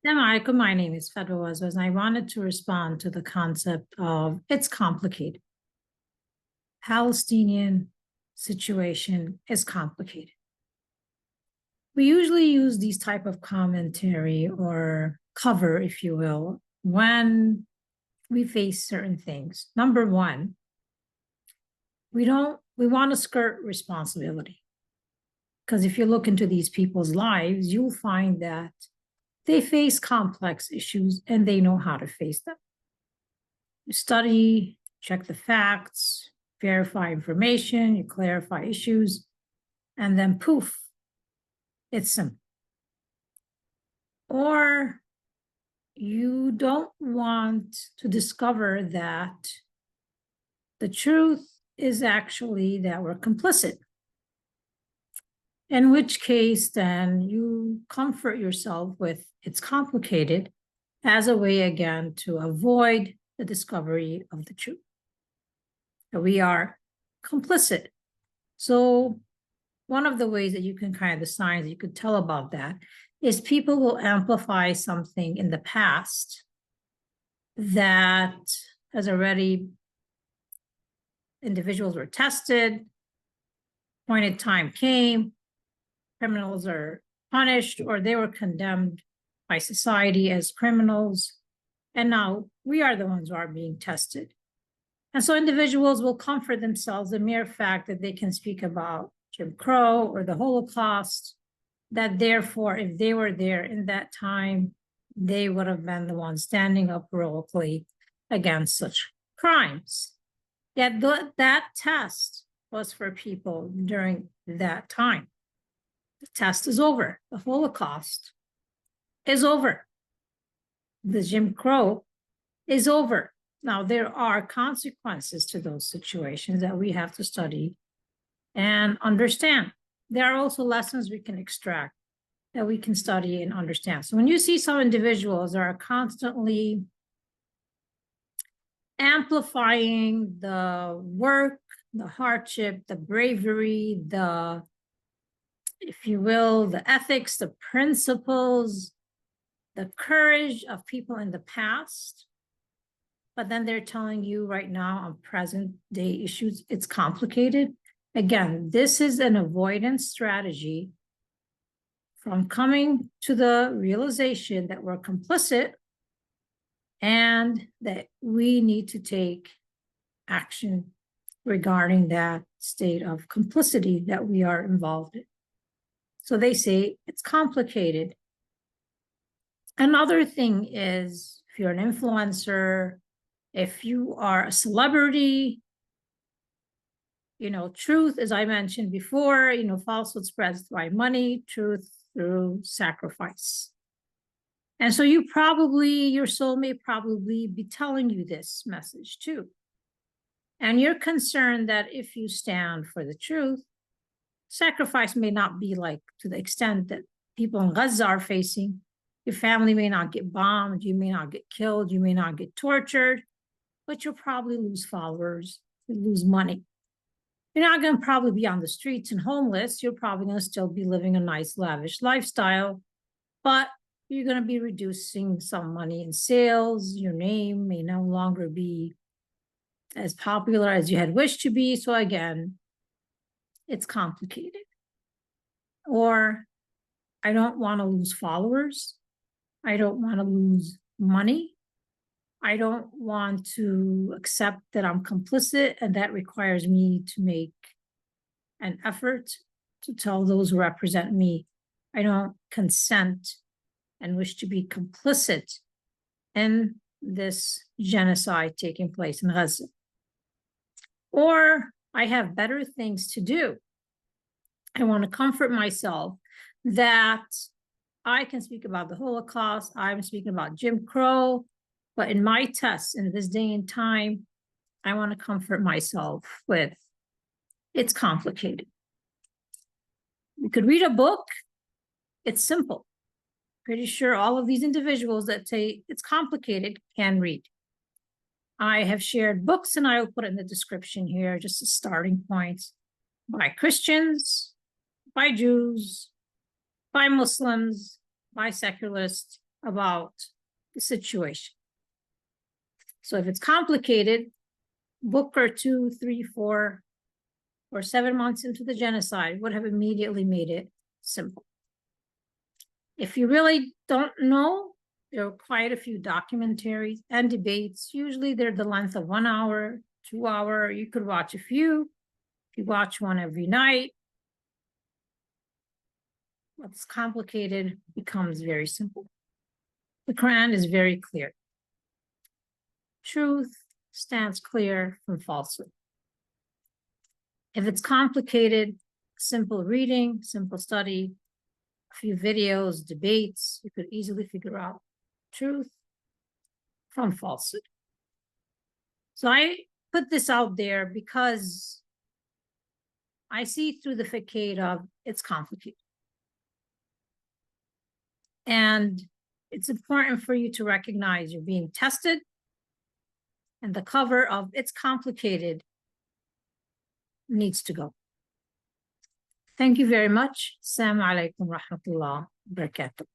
Michael, my name is Fedwa, and I wanted to respond to the concept of it's complicated. Palestinian situation is complicated. We usually use these type of commentary or cover, if you will, when we face certain things. Number one, we want to skirt responsibility. Because if you look into these people's lives, you'll find that they face complex issues and they know how to face them. You study, check the facts, verify information, you clarify issues, and then poof, it's simple. Or you don't want to discover that the truth is actually that we're complicit. In which case, then you comfort yourself with it's complicated as a way, again, to avoid the discovery of the truth. That we are complicit. So one of the ways that you can kind of, the signs you could tell about that is people will amplify something in the past that has already, individuals were tested, appointed time came, criminals are punished, or they were condemned by society as criminals. And now we are the ones who are being tested. And so individuals will comfort themselves the mere fact that they can speak about Jim Crow or the Holocaust, that therefore, if they were there in that time, they would have been the ones standing up heroically against such crimes. Yet that test was for people during that time. The test is over. The Holocaust is over. The Jim Crow is over. Now, there are consequences to those situations that we have to study and understand. There are also lessons we can extract that we can study and understand. So when you see some individuals that are constantly amplifying the work, the hardship, the bravery, the, if you will, the ethics, the principles, the courage of people in the past, but then they're telling you right now on present day issues, it's complicated. Again, this is an avoidance strategy from coming to the realization that we're complicit and that we need to take action regarding that state of complicity that we are involved in. So they say it's complicated. Another thing is, if you're an influencer, if you are a celebrity, truth, as I mentioned before, falsehood spreads by money, truth through sacrifice. And so your soul may probably be telling you this message too. And you're concerned that if you stand for the truth, sacrifice may not be like to the extent that people in Gaza are facing. Your family may not get bombed, you may not get killed, you may not get tortured, but you'll probably lose followers, you'll lose money. You're not going to probably be on the streets and homeless. You're probably going to still be living a nice, lavish lifestyle, but you're going to be reducing some money in sales. Your name may no longer be as popular as you had wished to be. So again, it's complicated. Or I don't want to lose followers. I don't want to lose money. I don't want to accept that I'm complicit, and that requires me to make an effort to tell those who represent me, I don't consent and wish to be complicit in this genocide taking place in Gaza. Or I have better things to do. I want to comfort myself that I can speak about the Holocaust, I'm speaking about Jim Crow, but in my tests in this day and time, I want to comfort myself with it's complicated. You could read a book, it's simple. Pretty sure all of these individuals that say it's complicated can read. I have shared books, and I will put it in the description here, just a starting point, by Christians, by Jews, by Muslims, by secularists, about the situation. So if it's complicated, Booker 2, 3, 4, or 7 months into the genocide would have immediately made it simple. If you really don't know, there are quite a few documentaries and debates. Usually they're the length of 1 hour, 2 hour. You could watch a few. If you watch one every night, what's complicated becomes very simple. The Quran is very clear. Truth stands clear from falsehood. If it's complicated, simple reading, simple study, a few videos, debates, you could easily figure out truth from falsehood. So I put this out there because I see through the facade of it's complicated. And it's important for you to recognize you're being tested, and the cover of it's complicated needs to go. Thank you very much. Assalamu alaikum wa rahmatullah wa barakatuh.